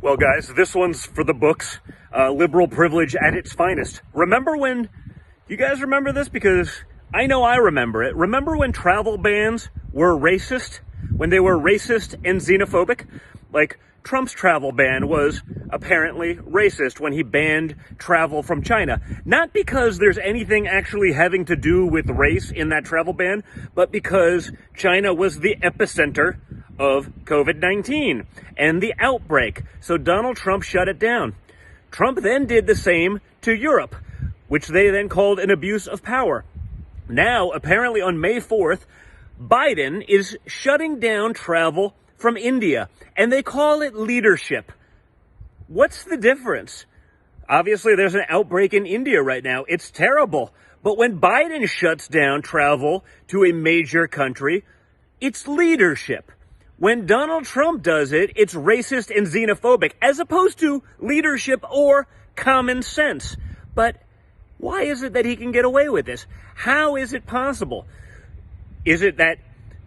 Well, guys, this one's for the books. Liberal privilege at its finest. You guys remember this? Because I know I remember it. Remember when travel bans were racist? When they were racist and xenophobic? Like, Trump's travel ban was apparently racist when he banned travel from China. Not because there's anything actually having to do with race in that travel ban, but because China was the epicenter of COVID-19 and the outbreak. So Donald Trump shut it down. Trump then did the same to Europe, which they then called an abuse of power. Now, apparently on May 4th, Biden is shutting down travel from India, and they call it leadership. What's the difference? Obviously, there's an outbreak in India right now. It's terrible. But when Biden shuts down travel to a major country, it's leadership. When Donald Trump does it, it's racist and xenophobic, as opposed to leadership or common sense. But why is it that he can get away with this? How is it possible? Is it that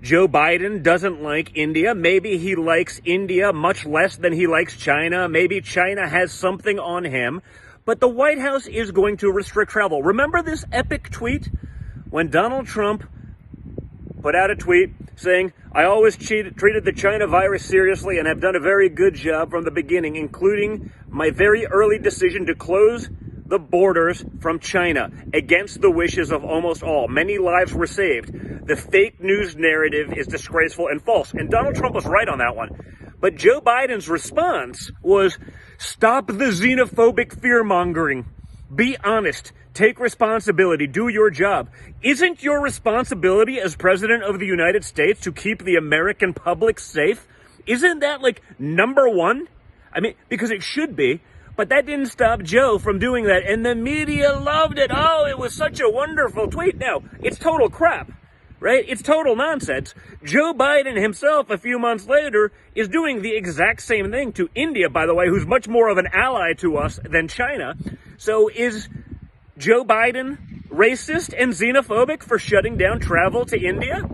Joe Biden doesn't like India? Maybe he likes India much less than he likes China. Maybe China has something on him. But the White House is going to restrict travel. Remember this epic tweet when Donald Trump put out a tweet saying, "I always treated the China virus seriously and have done a very good job from the beginning, including my very early decision to close the borders from China against the wishes of almost all. Many lives were saved. The fake news narrative is disgraceful and false." And Donald Trump was right on that one. But Joe Biden's response was, "Stop the xenophobic fear-mongering. Be honest. Take responsibility. Do your job." Isn't your responsibility as president of the United States to keep the American public safe? Isn't that like number one? I mean, because it should be. But that didn't stop Joe from doing that. And the media loved it. Oh, it was such a wonderful tweet. Now, it's total crap, right? It's total nonsense. Joe Biden himself, a few months later, is doing the exact same thing to India, by the way, who's much more of an ally to us than China. So is Joe Biden racist and xenophobic for shutting down travel to India?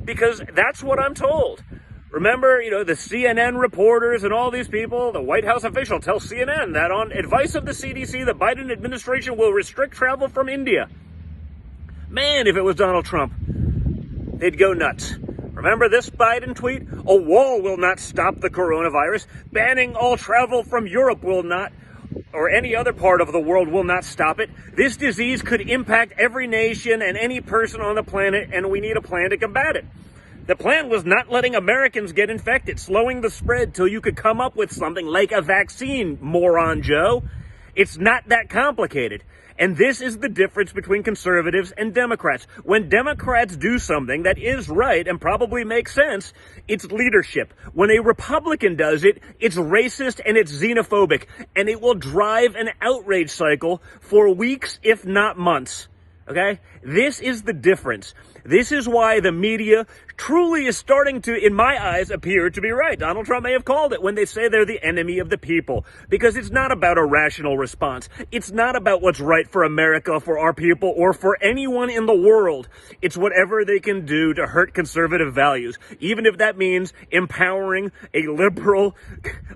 Because that's what I'm told. Remember, the CNN reporters and all these people, the White House official tells CNN that on advice of the CDC, the Biden administration will restrict travel from India. Man, if it was Donald Trump, they'd go nuts. Remember this Biden tweet? "A wall will not stop the coronavirus. Banning all travel from Europe will not, or any other part of the world will not stop it. This disease could impact every nation and any person on the planet, and we need a plan to combat it." The plan was not letting Americans get infected, slowing the spread till you could come up with something like a vaccine, moron Joe. It's not that complicated. And this is the difference between conservatives and Democrats. When Democrats do something that is right and probably makes sense, it's leadership. When a Republican does it, it's racist and it's xenophobic. And it will drive an outrage cycle for weeks, if not months. Okay? This is the difference. This is why the media truly is starting to, in my eyes, appear to be right. Donald Trump may have called it when they say they're the enemy of the people. Because it's not about a rational response. It's not about what's right for America, for our people, or for anyone in the world. It's whatever they can do to hurt conservative values. Even if that means empowering a liberal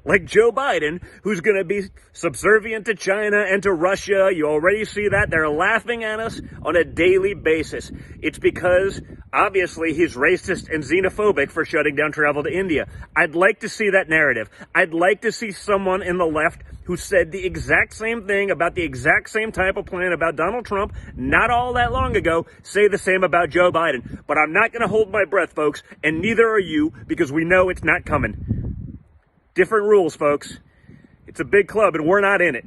like Joe Biden, who's going to be subservient to China and to Russia. You already see that. They're laughing at us on a daily basis. It's because, obviously, he's racist and xenophobic for shutting down travel to India. I'd like to see that narrative. I'd like to see someone in the left who said the exact same thing about the exact same type of plan about Donald Trump not all that long ago say the same about Joe Biden. But I'm not going to hold my breath, folks, and neither are you, because we know it's not coming. Different rules, folks. It's a big club, and we're not in it.